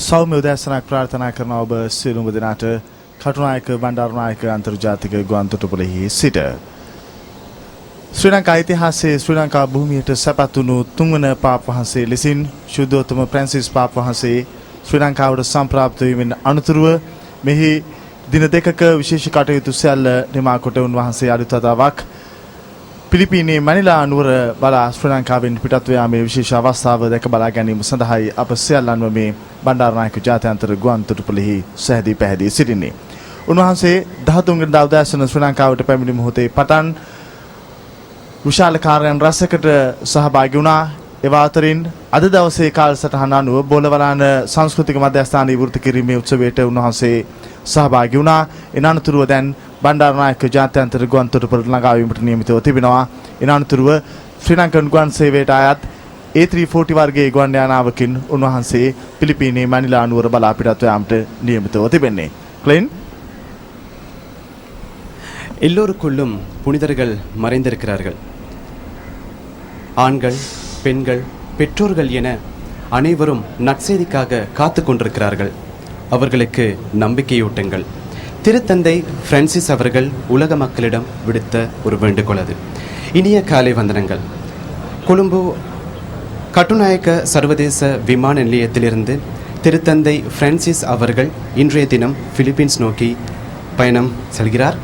සෞම්‍ය උදෑසනක් ප්‍රාර්ථනා කරන ඔබ සියලුම දෙනාට කටුනායක බණ්ඩාරනායක අන්තර්ජාතික ගුවන්තොටුපළෙහි සිට ශ්‍රී ලංකා ඉතිහාසයේ ශ්‍රී ලංකා භූමියට සැපත් වුණු තුන්වන පාප් වහන්සේ ලෙසින් ශුද්ධෝත්තම ෆ්‍රැන්සිස් පාප් වහන්සේ ශ්‍රී ලංකාවට සම්ප්‍රාප්ත වීමෙන් අනතුරුව මෙහි දින දෙකක විශේෂ කටයුතු සියල්ල නිමා කොට උන්වහන්සේ අලුත් වතාවක් පිලිපීනයේ මැනිලා නුවර බලා ශ්‍රී ලංකාවෙන් පිටත් යාමේ විශේෂ අවස්ථාව දැක බලා ගැනීම සඳහායි අප සියල්ලන්ම මේ බණ්ඩාරනායක ජාත්‍යන්තර ගුවන්තොටුපළෙහි සැහැදී පැහැදී සිටින්නේ. උන්වහන්සේ 13 වෙනිදා උදෑසන ශ්‍රී ලංකාවට පැමිණි මොහොතේ පටන් විශාල කාර්යයන් රැසකට සහභාගී වුණා. ඒ අතරින් අද දවසේ කාලසටහන අනුව බෝලවලාන සංස්කෘතික මධ්‍යස්ථානයේ වෘත්ති කිරීමේ උත්සවයට උන්වහන්සේ සහභාගී වුණා. එන අනතුරුව දැන් බණ්ඩාරනායක ජාත්‍යන්තර ගුවන්තොටුපළ ළඟා වීමට නියමිතව තිබෙනවා. එන අනතුරුව ශ්‍රී ලංකන් ගුවන් සේවයට අයත් A340 වර්ගයේ ගුවන් යානාවකින් උන්වහන්සේ පිලිපීනයේ මැනිලා නුවර බලා පිටත් යාමට නියමිතව තිබෙන්නේ. ක්ලෙන් எல்லோருக்குள்ளும் புனிதர்கள் மறைந்திருக்கிறார்கள். ஆண்கள், பெண்கள், பெற்றோர்கள் என அனைவரும் நற்செய்திக்காக காத்து கொண்டிருக்கிறார்கள். அவர்களுக்கு நம்பிக்கையூட்டுங்கள். திருத்தந்தை பிரான்சிஸ் அவர்கள் உலக மக்களிடம் விடுத்த ஒரு வேண்டுகோள் அது. இனிய காலை வந்தனங்கள். கொழும்பு கட்டுநாயக்க சர்வதேச விமான நிலையத்திலிருந்து திருத்தந்தை பிரான்சிஸ் அவர்கள் இன்றைய தினம் பிலிப்பீன்ஸ் நோக்கி பயணம் செல்கிறார்.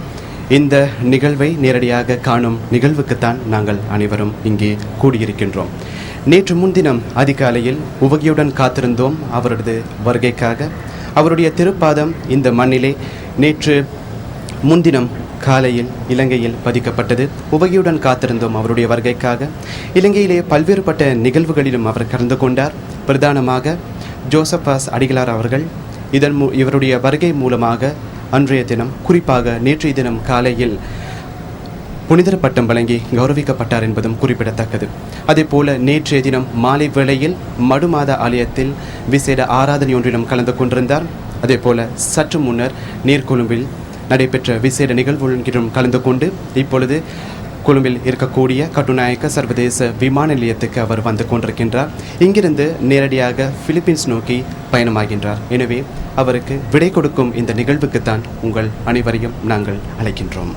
இந்த நிகழ்வை நேரடியாக காணும் நிகழ்வுக்குத்தான் நாங்கள் அனைவரும் இங்கே கூடியிருக்கின்றோம். நேற்று முன்தினம் அதிகாலையில் உவகையுடன் காத்திருந்தோம் அவரது வருகைக்காக. அவருடைய திருப்பாதம் இந்த மண்ணிலே நேற்று முன்தினம் காலையில் இலங்கையில் பதிக்கப்பட்டது. உவகையுடன் காத்திருந்தோம் அவருடைய வருகைக்காக. இலங்கையிலே பல்வேறுபட்ட நிகழ்வுகளிலும் அவர் கலந்து கொண்டார். பிரதானமாக ஜோசப்பாஸ் அடிகளார் அவர்கள் இவருடைய வருகை மூலமாக அன்றைய தினம், குறிப்பாக நேற்றைய தினம் காலையில் புனிதர் பட்டம் வழங்கி கௌரவிக்கப்பட்டார் என்பதும் குறிப்பிடத்தக்கது. அதேபோல நேற்றைய தினம் மாலை வேளையில் மடுமாத ஆலயத்தில் விசேட ஆராதனை ஒன்றிலும் கலந்து கொண்டிருந்தார். அதேபோல சற்று முன்னர் நீர்கொழும்பில் நடைபெற்ற விசேட நிகழ்வு ஒன்றிலும் கலந்து கொண்டு இப்பொழுது கொழும்பில் இருக்கக்கூடிய கட்டுநாயக்க சர்வதேச விமான நிலையத்துக்கு அவர் வந்து கொண்டிருக்கின்றார். இங்கிருந்து நேரடியாக பிலிப்பீன்ஸ் நோக்கி பயணமாகின்றார். எனவே அவருக்கு விடை கொடுக்கும் இந்த நிகழ்வுக்குத்தான் உங்கள் அனைவரையும் நாங்கள் அழைக்கின்றோம்.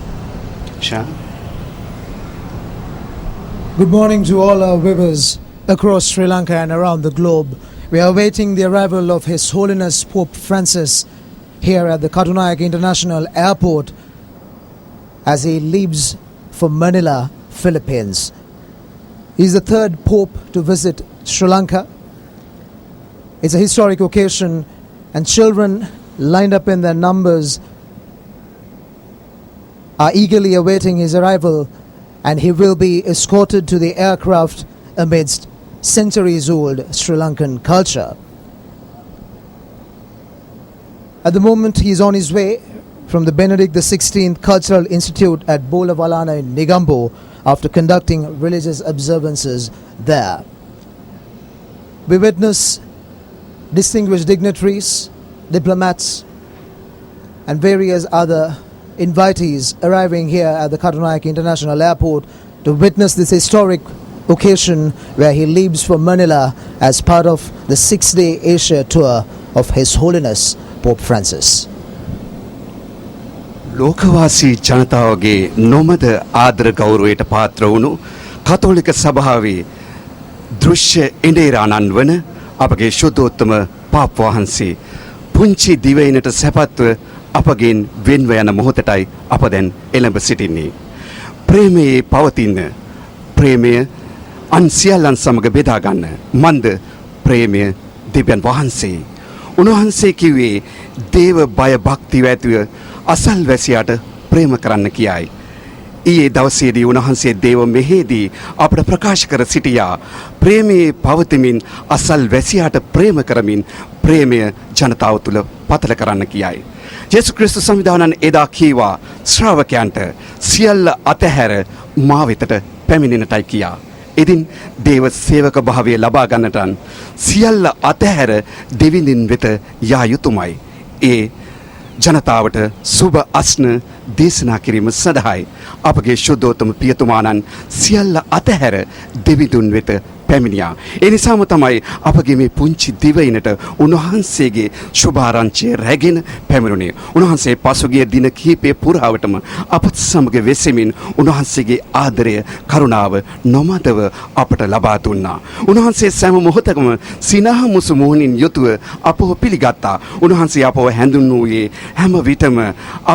Good morning to all our viewers across Sri Lanka and around the globe. We are awaiting the arrival of His Holiness Pope Francis here at the Katunayak International Airport as he leaves for Manila, Philippines. He is the third Pope to visit Sri Lanka. It's a historic occasion and children lined up in their numbers are eagerly awaiting his arrival, and he will be escorted to the aircraft amidst centuries-old Sri Lankan culture. At the moment, he is on his way from the Benedict XVI Cultural Institute at Bolavalana in Negombo after conducting religious observances there. We witness distinguished dignitaries, diplomats, and various other invitees arriving here at the Katunayak International Airport to witness this historic occasion where he leaves for Manila as part of the 6-day Asia tour of His Holiness Pope Francis. ලෝකවාසී ජනතාවගේ නොමද ආදර ගෞරවයට පාත්‍ර වුණු කතෝලික සභාවේ දෘශ්‍ය ඉන්දේරාණන් වන අපගේ ශුද්ධෝත්තම පාප් වහන්සේ පුංචි දිවයිනට සැපත්ව අපගෙන් වෙන්ව යන මොහොතටයි අප දැන් එළඹ සිටින්නේ. ප්‍රේමයේ පවතින ප්‍රේමය අන් සියල්ලන් සමග බෙදා ගන්න මන්ද ප්‍රේමය දෙවියන් වහන්සේ. උන්වහන්සේ කිව්වේ දේව බය භක්තිය ඇතිව අසල්වැසියාට ප්‍රේම කරන්න කියයි. ඊයේ දවසේදී උන්වහන්සේ දේව මෙහෙදී අපට ප්‍රකාශ කර සිටියා ප්‍රේමයේ පවතිමින් අසල්වැසියාට ප්‍රේම කරමින් ප්‍රේමය ජනතාව තුළ පතල කරන්න කියයි. ජේසුස් ක්‍රිස්තුස් සංවිධානන් එදා කීවා ශ්‍රාවකයන්ට සියල්ල අතහැර මා වෙතට පැමිණෙන්නටයි කියා. ඉතින් දේව සේවක භාවය ලබා ගන්නටන් සියල්ල අතහැර දෙවිඳින් වෙත යා යුතුමයි. ඒ ජනතාවට සුබ අස්න දේශනා කිරීම සඳහායි අපගේ ශුද්ධෝත්තම පියතුමාණන් සියල්ල අතහැර දෙවිඳුන් වෙත පැමිණියා. ඒ නිසාම තමයි අපගේ මේ පුංචි දිවයිනට උන්වහන්සේගේ ශුභාරංචිය රැගෙන පැමිණුණේ. උන්වහන්සේ පසුගිය දින කිහිපය පුරාවටම අපත් සමග වෙසෙමින් උන්වහන්සේගේ ආදරය කරුණාව නොමදව අපට ලබා දුන්නා. උන්වහන්සේ සෑම මොහොතකම සිනහ මුසු මුහුණින් යුතුව අපව පිළිගත්තා. උන්වහන්සේ අපව හැඳුන්වූයේ හැම විටම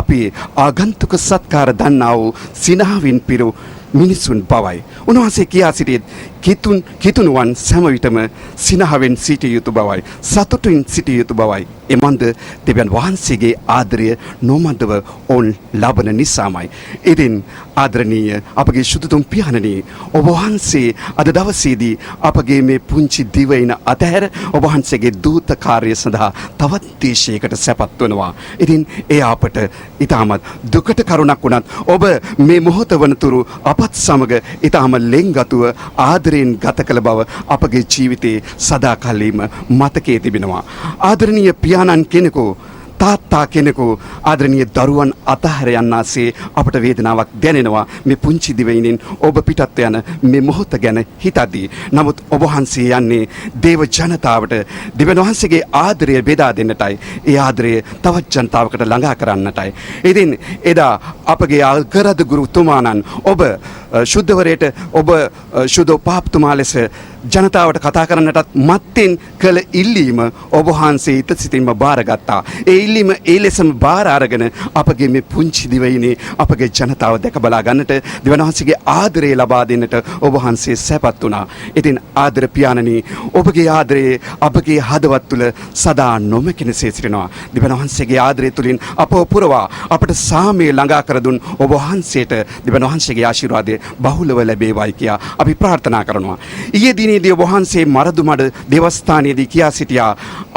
අපි ආගන්තුක සත්කාර දන්නා වූ සිනහවින් පිරු මිනිසුන් බවයි. උන්වහන්සේ කියා සිටියේ කිතුනුවන් සෑම විටම සිනහවෙන් සිටිය යුතු බවයි. සතුටින් සිටිය යුතු බවයි. එමන්ද දෙවියන් වහන්සේගේ ආදරය නොමදව ඔවුන් ලබන නිසාමයි. ඉතින් ආදරණීය අපගේ ශුද්ධතුම් පියාණනි, ඔබ වහන්සේ අද දවසේදී අපගේ මේ පුංචි දිවයින අතහැර ඔබ වහන්සේගේ දූත කාර්ය සඳහා තවත් දේශයකට සැපත් වනවා. ඉතින් ඒ අපට ඊටමත් දුකට කරුණක් වුණත් ඔබ මේ මොහොත වනතුරු අපත් සමග ඊටම ලෙන්ගතුව ආදරයෙන් ගත කළ බව අපගේ ජීවිතේ සදාකාලීම මතකයේ තිබෙනවා. ආදරණීය පියාණන් කෙනෙකු, තාත්තා කෙනෙකු ආදරණීය දරුවන් අතහැර යන්නාසේ අපට වේදනාවක් දැනෙනවා මේ පුංචි දිවයිනින් ඔබ පිටත් යන මේ මොහොත ගැන හිතද්දී. නමුත් ඔබ වහන්සේ යන්නේ දේව ජනතාවට දෙවියන් වහන්සේගේ ආදරය බෙදා දෙන්නටයි. ඒ ආදරය තවත් ජනතාවකට ළඟා කරන්නටයි. ඉතින් එදා අපගේ අගරද ගුරුතුමාණන් ඔබ ශුද්ධවරයට ඔබ ශුද්ධ පාප්තුමා ලෙස ජනතාවට කතා කරන්නටත් මත්තෙන් කළ ඉල්ලීම ඔබ වහන්සේ ඊට සිතින්ම බාරගත්තා. ඒ ඉල්ලීම ඒ ලෙසම බාර අරගෙන අපගේ මේ පුංචි දිවයිනේ අපගේ ජනතාව දැක බලා ගන්නට දෙවියන් වහන්සේගේ ආදරය ලබා දෙන්නට ඔබ වහන්සේ සැපත් වුණා. ඉතින් ආදර පියාණනි, ඔබගේ ආදරය අපගේ හදවත් තුළ සදා නොමැකෙනසේ සිටිනවා. දෙවියන් වහන්සේගේ ආදරය තුළින් අපව පුරවා අපට සාමය ළඟා කර දුන් ඔබ වහන්සේට දෙවියන් වහන්සේගේ ආශිර්වාදය බහුලව ලැබේවායි කියා අපි ප්‍රාර්ථනා කරනවා. ඊයේ දිනේදී ඔබ වහන්සේ මරදුමඩ දේවස්ථානයේදී කියා සිටියා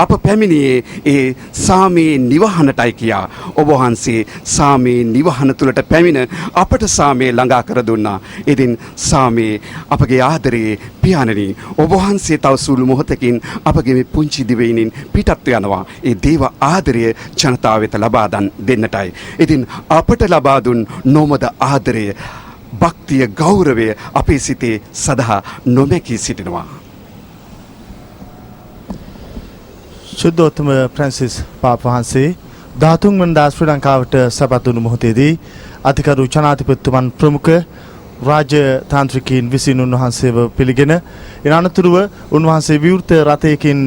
අප පැමිණියේ ඒ සාමයේ නිවහනටයි කියා. ඔබ වහන්සේ සාමයේ නිවහන තුලට පැමිණ අපට සාමය ළඟා කර දුන්නා. ඉතින් සාමයේ අපගේ ආදරයේ පියාණනි, ඔබ වහන්සේ තව සුළු මොහොතකින් අපගේ මේ පුංචි දිවයිනින් පිටත් යනවා. ඒ දේව ආදරය ජනතාව වෙත ලබා දෙන්නටයි. ඉතින් අපට ලබා දුන් නොමද ආදරය, භක්තිය, ගෞරවය අපේ සිතේ සදා නොමැකී සිටිනවා. ශුද්ධෝත්තම ෆ්‍රැන්සිස් පාප වහන්සේ 13 වනදා ශ්‍රී ලංකාවට සැපත් වුණු මොහොතේදී අතිකරු ජනාධිපතිතුමන් ප්‍රමුඛ රාජ්‍ය තාන්ත්‍රිකයින් විසින් උන්වහන්සේව පිළිගෙන ඉන් අනතුරුව උන්වහන්සේ විවෘත රථයකින්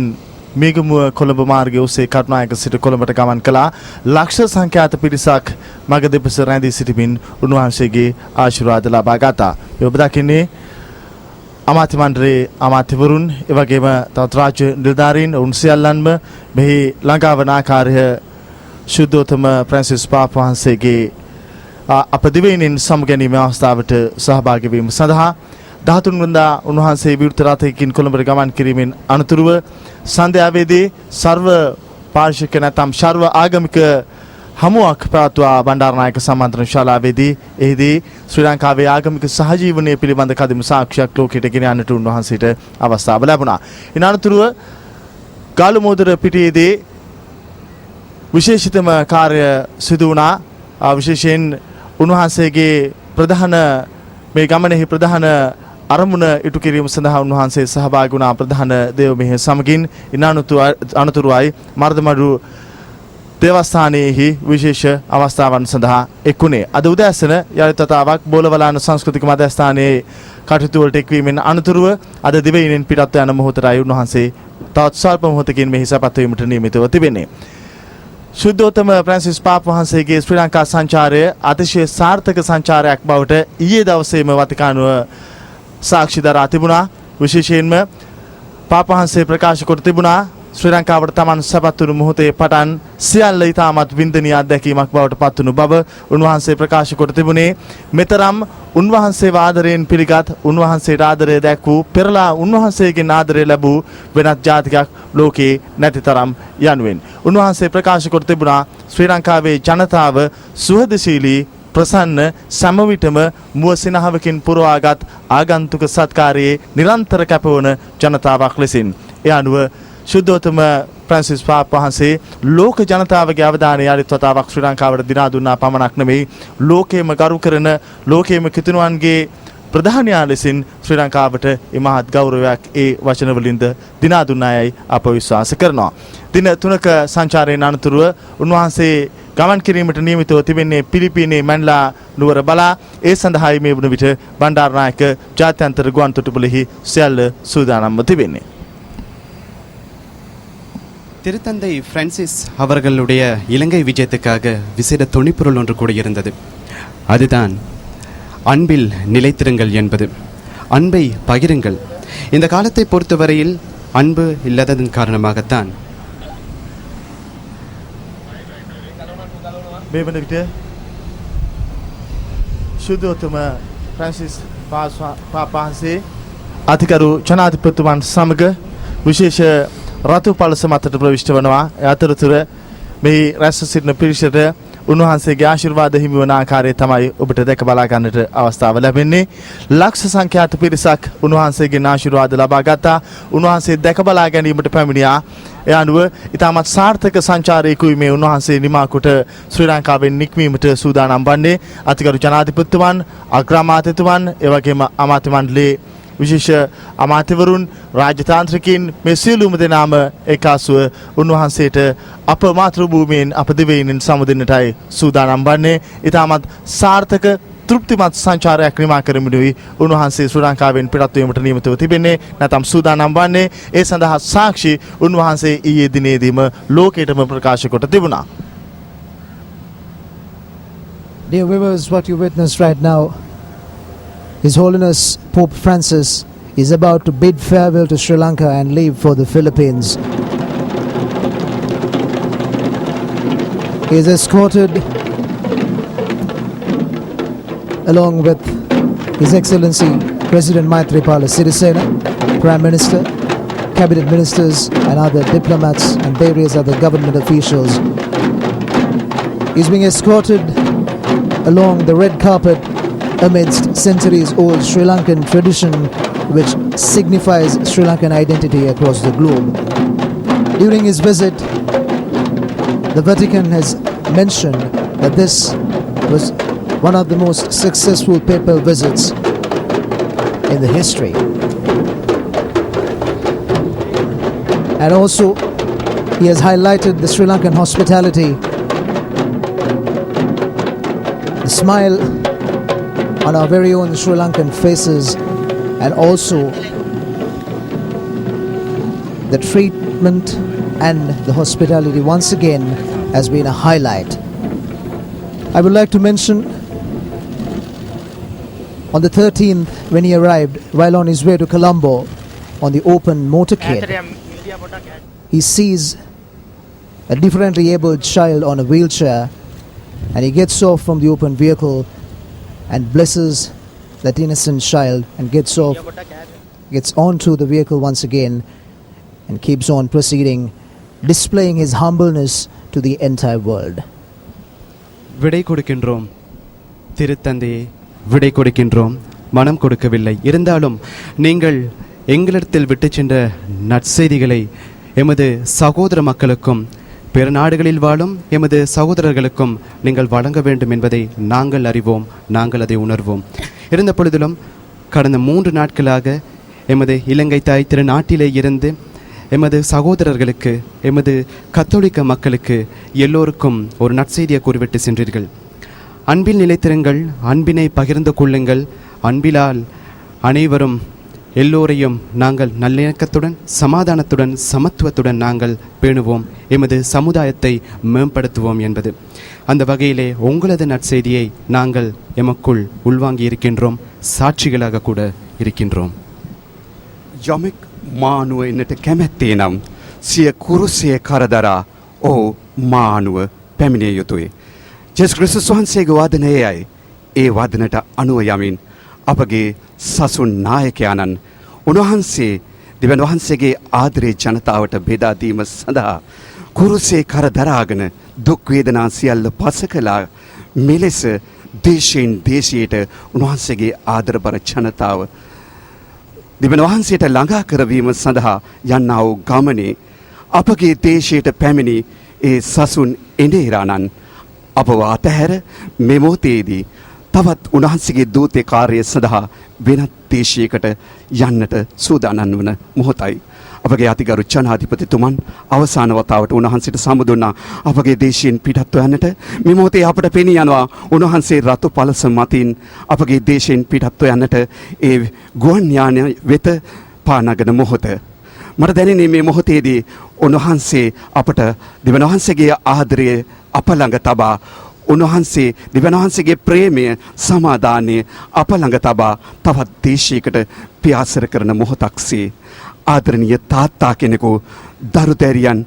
මේගමුව කොළඹ මාර්ගයේ ඔස්සේ කටුනායක සිට කොළඹට ගමන් කළා. ලක්ෂ සංඛ්‍යාත පිරිසක් මග දෙපස රැඳී සිටිමින් උන්වහන්සේගේ ආශිර්වාද ලබා ගත්තා. ඔබ දකින්නේ අමාත්‍ය මණ්ඩලයේ අමාත්‍යවරුන්, එවැගේම තවත් රාජ්‍ය නිලධාරීන්, ඔවුන් සියල්ලන්ම මෙහි ළඟා වන ආකාරය ශුද්ධෝත්තම ෆ්‍රැන්සිස් පාප වහන්සේගේ අප දිවයිනින් සමුගැනීම අවස්ථාවට සහභාගී වීම සඳහා 13 වනදා උන්වහන්සේ විවෘත රථයකින් කොළඹට ගමන් කිරීමෙන් අනතුරුව සන්ධ්‍යාවේදී සර්ව පාර්ශ්වික නැත්නම් සර්ව ආගමික හමුවක් පැවැත්වුවා බණ්ඩාරනායක සම්මන්ත්‍රණ ශාලාවේදී. එහිදී ශ්‍රී ලංකාවේ ආගමික සහජීවනය පිළිබඳ කදිම සාක්ෂියක් ලෝකයට ගෙන යන්නට උන්වහන්සේට අවස්ථාව ලැබුණා. ඉන් අනතුරුව ගාලුමෝදර පිටියේදී විශේෂිතම කාර්ය සිදු වුණා. විශේෂයෙන් උන්වහන්සේගේ ප්‍රධාන මේ ගමනේහි ප්‍රධාන අරමුණ ඉටු කිරීම සඳහා උන්වහන්සේ සහභාගී වුණා ප්‍රධාන දේව මෙහෙය සමගින්. ඉන් අනතුරුවයි මර්දමඩු දේවස්ථානයේහි විශේෂ අවස්ථාවන් සඳහා එක්ුණේ. අද උදෑසන යළිත් වතාවක් බෝලවලාන සංස්කෘතික මධ්‍යස්ථානයේ කටයුතු වලට එක්වීමෙන් අනතුරුව අද දිවයිනෙන් පිටත් යන මොහොතයි උන්වහන්සේ තවත් ස්වල්ප මොහොතකින් මෙහි සැපත් වීමට නියමිතව තිබෙන්නේ. ශුද්ධෝත්තම ෆ්‍රැන්සිස් පාප වහන්සේගේ ශ්‍රී ලංකා සංචාරය අතිශය සාර්ථක සංචාරයක් බවට ඊයේ දවසේම වතිකානුව සාක්ෂි දරා තිබුණා. විශේෂයෙන්ම පාප වහන්සේ ප්‍රකාශ කොට තිබුණා ශ්‍රී ලංකාවට තමන් සැපත් වුණු මොහොතේ පටන් සියල්ල ඉතාමත් වින්දනීය අත්දැකීමක් බවට පත් වුණු බව උන්වහන්සේ ප්‍රකාශ කොට තිබුණේ. මෙතරම් උන්වහන්සේව ආදරයෙන් පිළිගත්, උන්වහන්සේට ආදරය දැක්වූ, පෙරලා උන්වහන්සේගෙන් ආදරය ලැබූ වෙනත් ජාතිකයක් ලෝකේ නැති තරම් යනුවෙන් උන්වහන්සේ ප්‍රකාශ කොට තිබුණා ශ්‍රී ලංකාවේ ජනතාව සුහදශීලී, ප්‍රසන්න, සමවිටම මුව සිනහවකින් පුරවාගත් ආගන්තුක සත්කාරයේ නිරන්තර කැපවන ජනතාවක් ලෙසින්. ඒ අනුව ශුද්ධෝත්තම ෆ්‍රැන්සිස් පාප වහන්සේ ලෝක ජනතාවගේ අවධානය යළිත් වතාවක් ශ්‍රී ලංකාවට දිනා දුන්නා පමණක් නෙමෙයි, ලෝකයේම ගරු කරන, ලෝකයේම කිතුණුවන්ගේ ප්‍රධානයා ලෙසින් ශ්‍රී ලංකාවට ඉමහත් ගෞරවයක් ඒ වචනවලින්ද දිනා දුන්නායයි අප විශ්වාස කරනවා. දින 3ක සංචාරයෙන් අනතුරුව උන්වහන්සේ ගමන් කිරීමට නියමිතව තිබෙන්නේ පිලිපීනයේ මැන්ලා නුවර බලා ඒ සඳහායි මේ වන විට බණ්ඩාරනායක ජාත්‍යන්තර ගුවන් තොටුපළෙහි සියල්ල සූදානම්ව තිබෙන්නේ. திருத்தந்தை பிரான்சிஸ் அவர்களுடைய இலங்கை விஜயத்துக்காக விசேட துணிப்பொருள் ஒன்று கூட இருந்தது. அதுதான் அன்பில் நிலைத்திருங்கள் என்பது. அன்பை பகிருங்கள். இந்த காலத்தை பொறுத்தவரையில் அன்பு இல்லாததன் காரணமாகத்தான் මේ වන විට ශුද්ධෝත්තම ෆ්‍රැන්සිස් පාපාහන්සේ අතිකරු ජනාධිපතිතුමන් සමග විශේෂ රතු පළස මතට ප්‍රවිෂ්ඨ වනවා. ඒ අතරතුර මේ රැස්ව සිටින පිරිසට උන්වහන්සේගේ ආශිර්වාද හිමි වන ආකාරය තමයි ඔබට දැක බලා ගන්නට අවස්ථාව ලැබෙන්නේ. ලක්ෂ සංඛ්‍යාත පිරිසක් උන්වහන්සේගෙන් ආශිර්වාද ලබා ගත්තා. උන්වහන්සේ දැක බලා ගැනීමට පැමිණියා. ඒ අනුව ඉතාමත් සාර්ථක සංචාරයකුයි මේ උන්වහන්සේ නිමා කොට ශ්‍රී ලංකාවෙන් නික්මීමට සූදානම් වන්නේ. අතිගරු ජනාධිපතිතුමන්, අග්‍රාමාත්‍යතුමන්, එවැගේම අමාත්‍ය මණ්ඩලයේ විශේෂ අමාත්‍යවරුන්, රාජ්‍යතාන්ත්‍රිකයින් මේ සියලුම දෙනාම එකාසුව උන්වහන්සේට අප මාතෘ භූමියෙන් අප දෙවියන්ෙන් සමුදෙන්නටයි සූදානම් වන්නේ. ඉතාමත් සාර්ථක තෘප්තිමත් සංචාරයක් නිමා කරමිනුයි උන්වහන්සේ ශ්‍රී ලංකාවෙන් පිටත් වීමට නියමිතව තිබෙන්නේ. නැතම් සූදානම් වන්නේ. ඒ සඳහා සාක්ෂි උන්වහන්සේ ඊයේ දිනේදීම ලෝකයටම ප්‍රකාශ කොට තිබුණා. Dear viewers, what you witness right now, His Holiness Pope Francis is about to bid farewell to Sri Lanka and leave for the Philippines. He is escorted along with His Excellency President Maithripala Sirisena, Prime Minister, Cabinet Ministers and other diplomats and various other government officials. He is being escorted along the red carpet amidst centuries-old Sri Lankan tradition which signifies Sri Lankan identity across the globe. During his visit, the Vatican has mentioned that this was one of the most successful papal visits in the history. And also, he has highlighted the Sri Lankan hospitality, the smile on our very own Sri Lankan faces, and also the treatment and the hospitality once again has been a highlight. I would like to mention on the 13th when he arrived while on his way to Colombo on the open motorcade, he sees a differently abled child on a wheelchair and he gets off from the open vehicle and blesses that innocent child and gets onto the vehicle once again and keeps on proceeding, displaying his humbleness to the entire world. விடை கொடுக்கின்றோம் திருத்தந்தையே, விடை கொடுக்கின்றோம், மனம் கொடுக்கவில்லை. இருந்தாலும் நீங்கள் எங்களிடத்தில் விட்டு சென்ற நற்செய்திகளை எமது சகோதர மக்களுக்கும் பிற நாடுகளில் வாழும் எமது சகோதரர்களுக்கும் நீங்கள் வழங்க வேண்டும் என்பதை நாங்கள் அறிவோம், நாங்கள் அதை உணர்வோம். இருந்த பொழுதிலும் கடந்த 3 நாட்களாக எமது இலங்கை தாய் திரு நாட்டிலே இருந்து எமது சகோதரர்களுக்கு, எமது கத்தோலிக்க மக்களுக்கு எல்லோருக்கும் ஒரு நற்செய்தியை கூறிவிட்டு சென்றீர்கள். அன்பில் நிலைத்திருங்கள், அன்பினை பகிர்ந்து கொள்ளுங்கள், அன்பிலால் அனைவரும் எல்லோரையும் நாங்கள் நல்லிணக்கத்துடன், சமாதானத்துடன், சமத்துவத்துடன் நாங்கள் பேணுவோம், எமது சமுதாயத்தை மேம்படுத்துவோம் என்பது. அந்த வகையிலே உங்களது நற்செய்தியை நாங்கள் எமக்குள் உள்வாங்கி இருக்கின்றோம், சாட்சிகளாக கூட இருக்கின்றோம். යමෙක් මානුව එන්නට කැමැත්තේ නම් සිය කුරුසය කරදරා ඔහු මානුව පැමිණිය යුතුයි. ජෙස් ක්‍රිස්තුස් වහන්සේගේ වදනයයි. ඒ වදනට අනුව යමින් අපගේ සසුන් නායකයාණන් උන්වහන්සේ දෙවියන් වහන්සේගේ ආදරේ ජනතාවට බෙදා දීම සඳහා කුරුසේ කර දරාගෙන දුක් වේදනා සියල්ල පස කළා. මෙලෙස දේශයෙන් දේශයට උන්වහන්සේගේ ආදරබර ජනතාව දෙවියන් වහන්සේට ළඟා කරවීම සඳහා යන්නා වූ ගමනේ අපගේ දේශයට පැමිණි ඒ සසුන් එඬේරාණන් අපව අතහැර මෙ මොහොතේදී තවත් උන්වහන්සේගේ දූතේ කාර්යය සඳහා වෙනත් දේශයකට යන්නට සූදානම් වන මොහොතයි. අපගේ අතිගරු ජනාධිපතිතුමන් අවසාන වතාවට උන්වහන්සේට සමුදුන්නා අපගේ දේශයෙන් පිටත්ව යන්නට. මේ මොහොතේ අපට පෙනී යනවා උන්වහන්සේ රතු පළස මතින් අපගේ දේශයෙන් පිටත්ව යන්නට ඒ ගුවන් යානය වෙත පානගන මොහොත. මට දැනෙන්නේ මේ මොහොතේදී උන්වහන්සේ අපට දෙවියන් වහන්සේගේ ආදරය අප ළඟ තබා උන්වහන්සේ දෙවියන් වහන්සේගේ ප්‍රේමය සමාදානය අප ළඟ තබා තවත් දේශයකට පියාසර කරන මොහොතක්සේ ආදරණීය තාත්තා කෙනෙකු දරුදැරියන්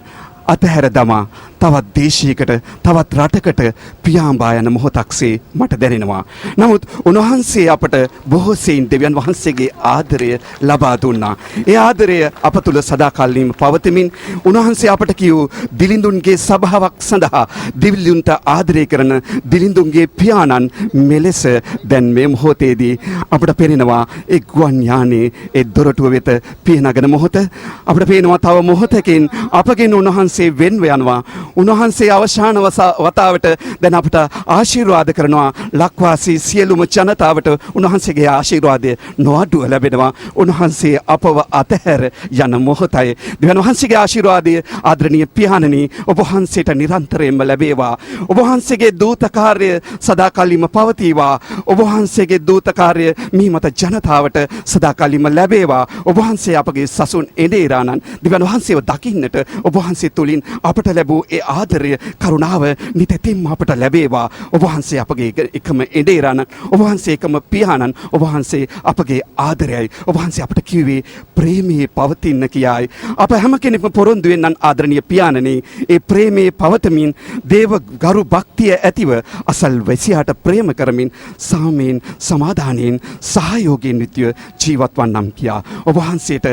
අතහැර දමා තවත් දේශයකට තවත් රටකට පියාඹා යන මොහොතක්සේ මට දැනෙනවා. නමුත් උන්වහන්සේ අපට බොහෝ සෙයින් දෙවියන් වහන්සේගේ ආදරය ලබා දුන්නා. ඒ ආදරය අප තුළ සදාකාලීනව පවතිමින් උන්වහන්සේ අපට කියූ දිලිඳුන්ගේ සභාවක් සඳහා දිලිඳුන්ට ආදරය කරන දිලිඳුන්ගේ පියාණන් මෙලෙස දැන් මේ මොහොතේදී අපට පේනවා ඒ ගුවන් යානයේ ඒ දොරටුව වෙත පියනගෙන මොහොත අපට පේනවා තව මොහොතකින් අපගෙන් උන්වහන්සේ වෙන්ව යනවා. උන්වහන්සේ අවසාන වතාවට දැන් අපට ආශිර්වාද කරනවා. ලක්වාසී සියලුම ජනතාවට උන්වහන්සේගේ ආශිර්වාදය නොඅඩුව ලැබෙනවා. උන්වහන්සේ අපව අතහැර යන මොහොතයි. දෙවියන් වහන්සේගේ ආශිර්වාදය ආදරණීය පියාණනි ඔබ වහන්සේට නිරන්තරයෙන්ම ලැබේවා. ඔබ වහන්සේගේ දූත කාර්ය සදාකාලීනව පවතිවා. ඔබ වහන්සේගේ දූත කාර්ය මිහිමත ජනතාවට සදාකාලීනව ලැබේවා. ඔබ වහන්සේ අපගේ සසුන් එඬේරාණන් දෙවියන් වහන්සේව දකින්නට ඔබ වහන්සේ තුලින් අපට ලැබූ ඒ ආදරය කරුණාව නිතැතින්ම අපට ලැබේවා. ඔබ වහන්සේ අපගේ එකම එඬේරාණන්, ඔබ වහන්සේ එකම පියාණන්, ඔබ වහන්සේ අපගේ ආදරයයි. ඔබ වහන්සේ අපට කිව්වේ ප්‍රේමයේ පවතින්න කියයි. අප හැම කෙනෙක්ම පොරොන්දු වෙන්නන් ආදරණීය පියාණනි, ඒ ප්‍රේමයේ පවතමින් දේව ගරු භක්තිය ඇතිව අසල් වැසියාට ප්‍රේම කරමින් සාමයෙන් සමාදානයෙන් සහයෝගයෙන් යුතුව ජීවත් වන්නම් කියා ඔබ වහන්සේට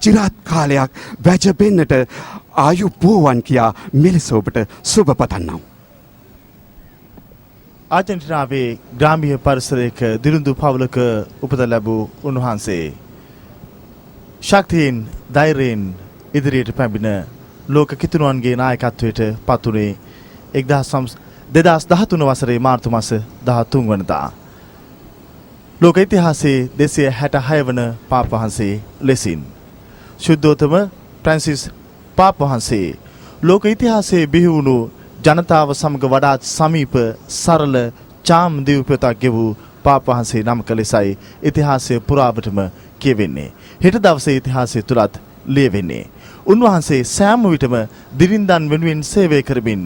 චිරාත් කාලයක් වැජබෙන්නට ආයු පෝවන් කියා මෙලෙස ඔබට සුබ පතන්නම්. ආජන්ටිනාවේ ග්‍රාමීය පරිසරයක දිලිඳු පවුලක උපත ලැබූ උන්වහන්සේ ශක්තියෙන් ධෛර්යයෙන් ඉදිරියට පැමිණ ලෝක කිතුණුවන්ගේ නායකත්වයට පත්වුණේ 2013 වසරේ මාර්තු මාස 13 වනදා. ලෝක ඉතිහාසයේ 266 වන පාප් වහන්සේ ලෙසින් ශුද්ධෝත්තම ෆ්‍රැන්සිස් පාප් වහන්සේ ලෝක ඉතිහාසයේ බිහි වුණු ජනතාව සමග වඩාත් සමීප සරල චාම් දීපතක් ගෙවූ පාප් වහන්සේ නමක ලෙසයි ඉතිහාසය පුරාවටම කියවෙන්නේ. හෙට දවසේ ඉතිහාසය තුලත් ලියවෙන්නේ. උන්වහන්සේ සෑම විටම දිරින්දන් වෙනුවෙන් සේවය කරමින්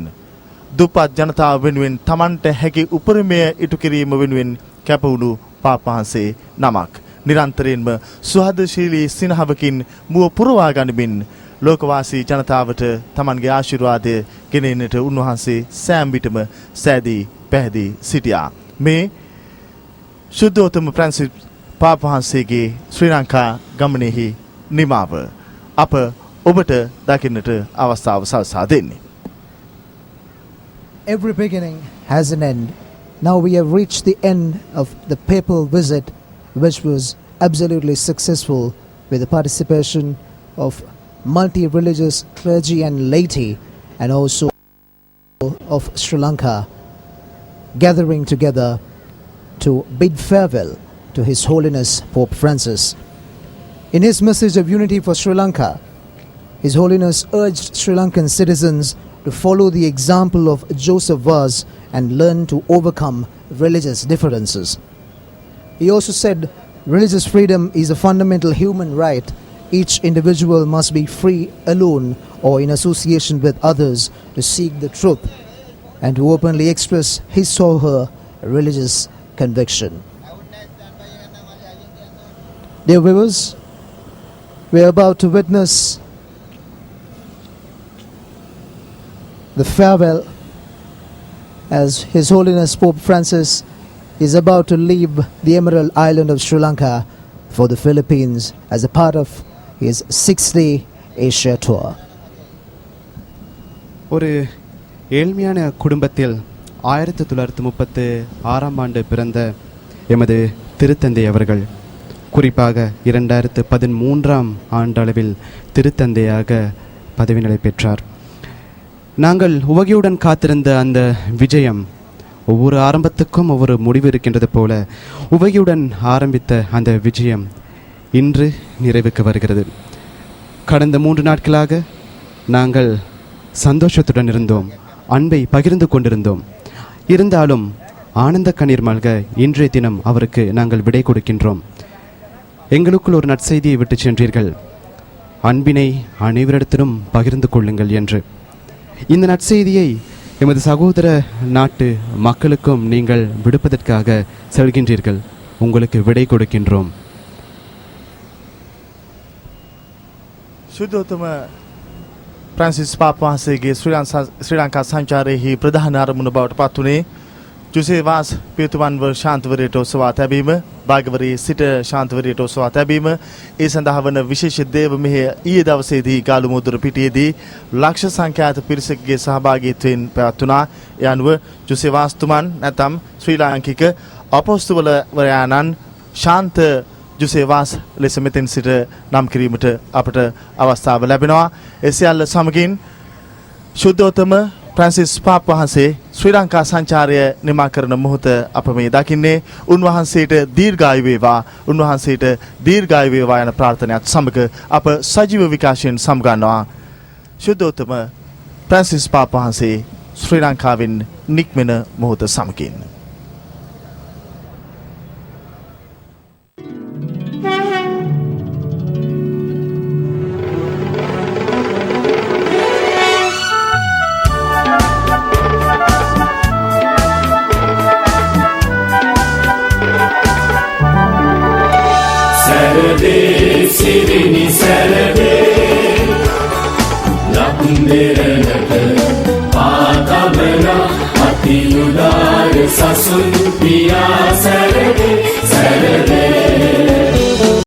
දුප්පත් ජනතාව වෙනුවෙන් Tamanට හැකි උපරිමය ඉටු කිරීම වෙනුවෙන් කැපවුණු පාප් වහන්සේ නමක්. නිරන්තරයෙන්ම සුහදශීලී සිනහවකින් මුව පුරවා ගනිමින් ලෝකවාසී ජනතාවට Tamanගේ ආශිර්වාදය ගෙනෙන්නට උන්වහන්සේ සෑම විටම සෑදී පැහැදී සිටියා. මේ ශුද්ධෝත්තම ෆ්‍රැන්සිස් පාප් වහන්සේගේ ශ්‍රී ලංකා ගමනේහි නිමාව අප ඔබට දකින්නට අවස්ථාව සලසා දෙන්නේ. Every beginning has an end. Now we have reached the end of the papal visit, which was absolutely successful with the participation of multi-religious clergy and laity, and also of Sri Lanka, gathering together to bid farewell to His Holiness Pope Francis. In his message of unity for Sri Lanka, His Holiness urged Sri Lankan citizens to follow the example of Joseph Vaz and learn to overcome religious differences. He also said religious freedom is a fundamental human right. Each individual must be free alone or in association with others to seek the truth and to openly express his or her religious conviction. Dear viewers, we are about to witness the farewell as His Holiness Pope Francis is about to leave the Emerald Island of Sri Lanka for the Philippines as a part of his 6-day Asia tour. ஒரு ஏழ்மையான குடும்பத்தில் 1936ஆம் ஆண்டு பிறந்த எமது திருத்தந்தை அவர்கள் குறிப்பாக 2013ஆம் ஆண்டளவில் திருத்தந்தையாக பதவி நிலை பெற்றார். நாங்கள் உவகையுடன் காத்திருந்த அந்த விஜயம் ஒவ்வொரு ஆரம்பத்துக்கும் ஒவ்வொரு முடிவு இருக்கின்றது போல உவகையுடன் ஆரம்பித்த அந்த விஜயம் இன்று நிறைவுக்கு வருகிறது. கடந்த 3 நாட்களாக நாங்கள் சந்தோஷத்துடன் இருந்தோம், அன்பை பகிர்ந்து கொண்டிருந்தோம். இருந்தாலும் ஆனந்த கண்ணீர் மல்க இன்றைய தினம் அவருக்கு நாங்கள் விடை கொடுக்கின்றோம். எங்களுக்குள் ஒரு நற்செய்தியை விட்டு சென்றீர்கள், அன்பினை அனைவரிடத்திலும் பகிர்ந்து கொள்ளுங்கள் என்று. இந்த நற்செய்தியை எமது சகோதர நாட்டு மக்களுக்கும் நீங்கள் விடுப்பதற்காக செல்கின்றீர்கள். உங்களுக்கு விடை கொடுக்கின்றோம். ශුද්ධෝත්තම ප්‍රැන්සිස් පාපවහන්සේගේ ශ්‍රී ලංකා සංචාරයෙහි ප්‍රධාන අරමුණ බවට පත්වනේ ජුසේවාස් පියතුමන්ව ශාන්තවරයට ඔසවා තැබීම, භාග්‍යවරයේ සිට ශාන්තවරයට ඔසවා තැබීම, ඒ සඳහා වන විශේෂ දේව මෙහෙය ඊයේ දවසේදී ගාලුමුදුර පිටියේදී ලක්ෂ සංඛ්‍යාත පිරිසකගේ සහභාගීත්වයෙන් පැවැත්වුණා. ඒ අනුව ජුසේවාස්තුමන් නැතම් ශ්‍රී ලාංකික අපොස්තුවරයාණන් ශාන්ත ජුසේවාස් ලෙස මෙතෙන් සිට නම් කිරීමට අපට අවස්ථාව ලැබෙනවා. ඒ සියල්ල සමගින් ශුද්ධෝත්තම ප්‍රැන්සිස් පාප් වහන්සේ ශ්‍රී ලංකා සංචාරය නිමා කරන මොහොත අප මේ දකින්නේ. උන්වහන්සේට දීර්ඝායු වේවා, උන්වහන්සේට දීර්ඝායු වේවා යන ප්‍රාර්ථනාවත් සමග අප සජීව විකාශයෙන් සමුගන්නවා. ශුද්ධෝත්තම ප්‍රැන්සිස් පාප් වහන්සේ ශ්‍රී ලංකාවෙන් නික්මෙන මොහොත සමගින් සිරිනි සැරදේ ලක්දෙරණට පාතබන අතිඋදාර සසුන් පියා සැරදේ